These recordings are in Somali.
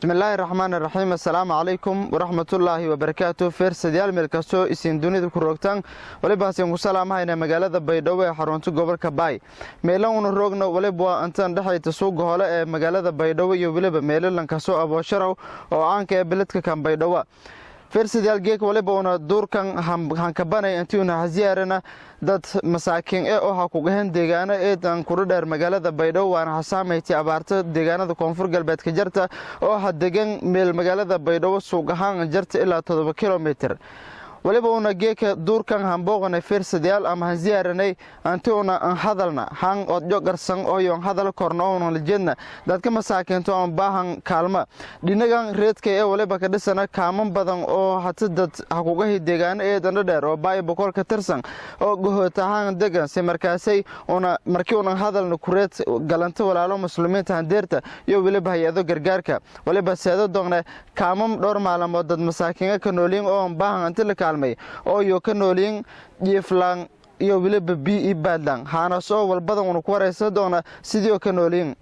بسم الله الرحمن الرحيم السلام عليكم ورحمة الله وبركاته فرس ديال ملكسو اسين دونيدا كروغتان وليبا سين سلامهayna magaalada Baydhabo ee xarunta gobolka Bay meelan roogno waliba intaan dhaxayta suuq hole ee magaalada Baydhabo iyo waliba meelan ka soo aboosharow oo aan ka biladka kan Baydhabo فرس ديال جيك waliba una duurkan han ka banay intiina haziyaarana dad masaakiin oo ha ku gahan deegaano ee dan kuru dheer magaalada Baydhabo waana xasaameeyay abaarta deegaanada koonfur galbeed ka jirta oo hadegan meel magaalada Baydhabo suuq ahaan jirta ilaa 7 kilomitir waliba una geeka duurkan hanbooqana فرس ديال ama haziyaaranay antoona aan hadalna han oo jogarsan oo yoon hadal korno oo leedna dadka masaakiinta oo baahan kaalma dhinagan reedka ee waliba ka dhisana kaaman badan oo hata dad haquuqaha deegaano ee dana dheer oo baay boqol ka tirsan oo gohootahan degan si markaasay una markii una hadalna kureed galanta walaalo muslimiinta handeerta iyo waliba hay'ado gargaarka waliba seedo doona kaaman dhowr maalmood dad masaakiin ka noolin oo baahan inta la oo yo ka noolin jiiflaan iyo waliba bii baadlan haana soo walbadan uu ku wareysan doona sidoo ka noolin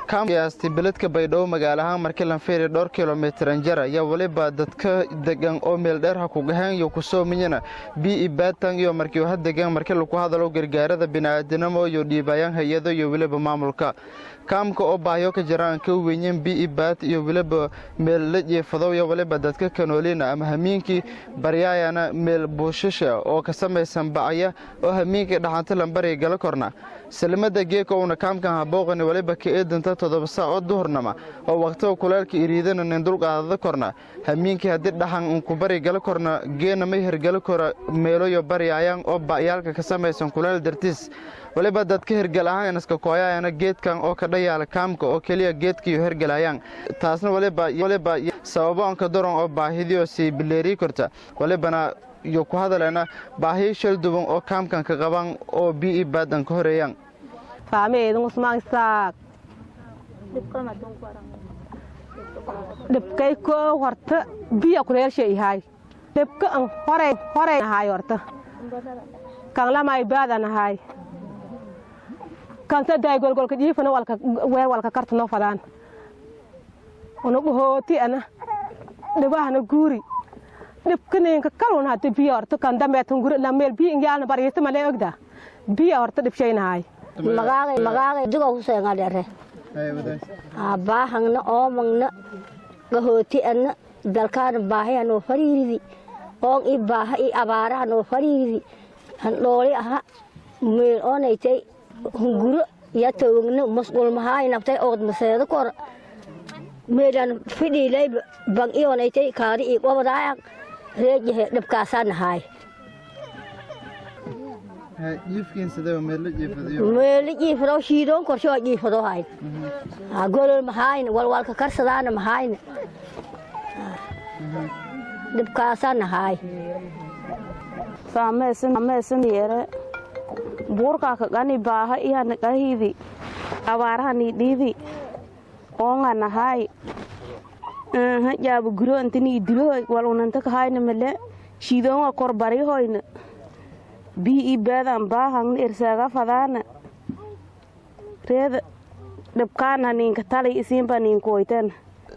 كم ياستي بلدك Baydhabo magaalaha markii la fiiriyo dhowr kilomitir jara ya waliba dadka degan oo meel dheer ha ku gahan iyo ku soo minyana bii baatan iyo markii waxa degan markii lagu hadalo gargaarada bini'aadanimo iyo dhiibayaan hay'ado iyo waliba maamulka kaamka oo baayo ka jiraan ka weeyeen bii baat iyo waliba meel la jeefado iyo waliba dadka kanoolina ama hamiinkii baryaayana meel buushisha oo ka samaysan bacaya oo hamiinkii dhaxanta lambaray gal korna salimada geeka oo kaamkan habooqani waliba ka eedanta 7 saac duhurnama oo waqtiga kuleelka iriidana nin dul qaadada korna hamiinkii hadii dhaxan ku bari gal korna geena ma hirgal kora meelo iyo baryaayaan oo baayalka ka samaysan kuleel dartiis waliba dadka hirgal ahaan iska kooyayana geedkan oo ka dhayaala kaamka oo kaliya geedkii hirgalayaan taasna waliba sababo aan ka daran oo baahidiyo si bileeri korta walibana iyo ku hadalana baahi shil duban oo kaamkan ka qaban oo bii baadan ka horeeyaan faameedu usmaan saak dibkay ko horta biya kuleel shay hay dibka an hore hay horta kan la may baadan hay kan saday golgol ka jiifana walka kartano fadaan ono hooti ana dibahana guuri dibkane ka kalona hada biya horta kan dameetan guri la meel biya ingaalna bariyay ma leegda biya horta dibshayna hay magaaga digo ku seenga dheere baahangna oo magna gahooti ana dalkaan baahayano fariiridi oo i baaha i abaarano fariiridi han dooli aha meel oonaytay hunguro ya tawgna mas'uul mahay naftay oo maseedo kor meelan fidilay bang ioonaytay kaari i qobadaaya reejihe dhabkaasan hay يفكين سدوا ميل جيفرو شيدون كرشوا جيفرو هاي أقول مهاين والوالك كرسدان مهاين دبكاسان هاي سامسن يره بوركا كغني باها إياه نكهيدي أوارها نيدي أونغا نهاي جاب غرو أنتني دلو والوننتك هاي نملة شيدون وكرباري هاين bii badan baahan irsaga fadana reed dabkaan ninka tali isinba nin kooytan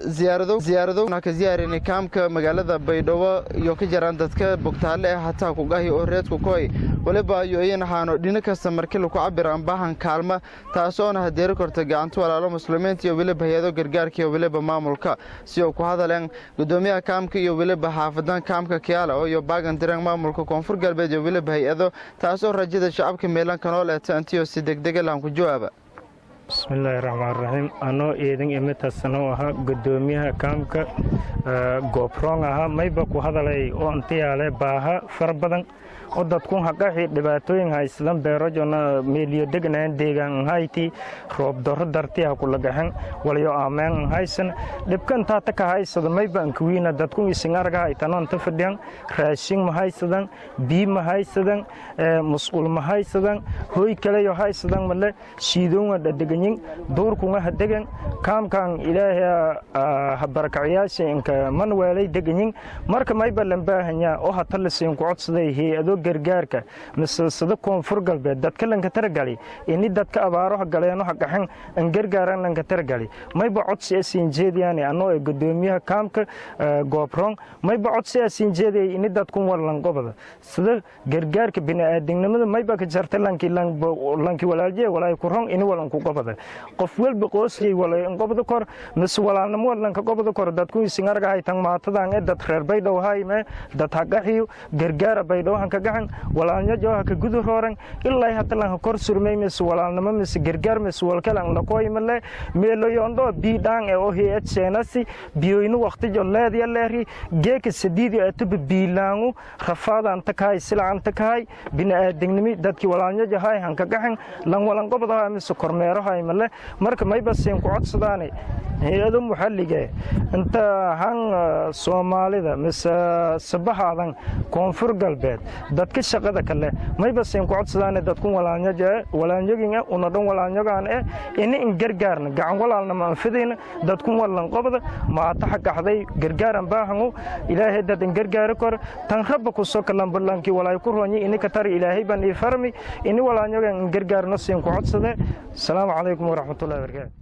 ziyaarado ka ziyaarinay kaamka magaalada Baydhabo iyo ka jiraan dadka bogtaale hataa ku gahi oo reedku kooy waliba ayeen haano dhinaca kasta markii lagu cabiraan baahan kaalma taasoo hadeer korta gacanta walaalo muslimiinta iyo waliba hay'ado gargaarka iyo waliba maamulka si uu ku hadaleen gudoomiyaha kaamka iyo waliba xaafadan kaamka Kiyaala oo iyo baagan dirang maamulka koonfur galbeed iyo waliba hay'ado taasoo rajada shacabka meelan kanool ee taantiyo si degdeg ah ku jawaaba bismillaahi raxmaani raxiim anoo eedan imitasanoo ahaa gudoomiyaha kaamka gooproong ahaa mayba ku hadalay oo antiyaale baaha fara badan oo dadkun haqaxii dhibaatooyin haysadan beerojona meeliyo degnayan deegaan hayti roob daro dartiha kulagaxan walayo aameen haysan dhibkan taata ka haysada mayba ankawiina dadkun isin arga haytano anta fadhiyan raashin ma haysadan bii ma haysadan musqul ma haysadan hooy kaleyo haysadan male shiidoonga dhadeganyin duurkunga hadegan kaamkan ilaahay ha barakaciyaasha inka man weelay deganyin marka mayba lambaahanyaa oo hata lasiin ku codsaday hay-ado gargaarka misalsada koonfur galbeed dadka lanka taragali ini dadka abaaraha galeeno haqaxan an gargaaran lanka taragali mayba codsi asiin jeediyaani anoo ee gudoomiyaha kaamka gooproong mayba codsi asiin jeediyay ini dadkun warlanqobada sida gargaarka bini'aadinimada mayba ka jarta lanki walaaljiya walaay kurong ini walanku qobada qof walba qoosiyay walay qobada kor mis walaalnimo walanka qobada kor dadku isin arga haytan maatadan ee dad reer baydhow hayme dad haqaxiyo gargaara baydhow hanka gacan walaalnya jooha ka gudu rooran ilaa hata lan kor surmay mis walaalnimo mis gargaar mis walkalan la qoymale meeloyondo biidaan ee oo hay'ad seenasi biyoynu waqti jo leediya leeri geeka sadiidi atuba biilaangu rafaadan takaay silaan takaay bini'aadinimi dadki walaalnya jahay hanka gacan lan walan qobada mis kormeero haymale marka mayba siin ku codsadaanay hay-ado muxallige inta han Soomaalida mis sabaxadan koonfur galbeed dadka shaqada kale mayba siin ku codsadaan dadku walaalnyagina una dhan walaalnyagaan in gargaarna gacan walaalna ma anfidayna dadku walan qobada maata xaqaxday gargaaran baahangu ilaahay dad gargaar kor tan rabba ku soo kalan balanki walaay ku roonyi in ka tar ilaahay ban i farmi in walaalnyagan gargaarna siin ku codsade assalamu calaykum waraxmatullaahi wabarakaatuh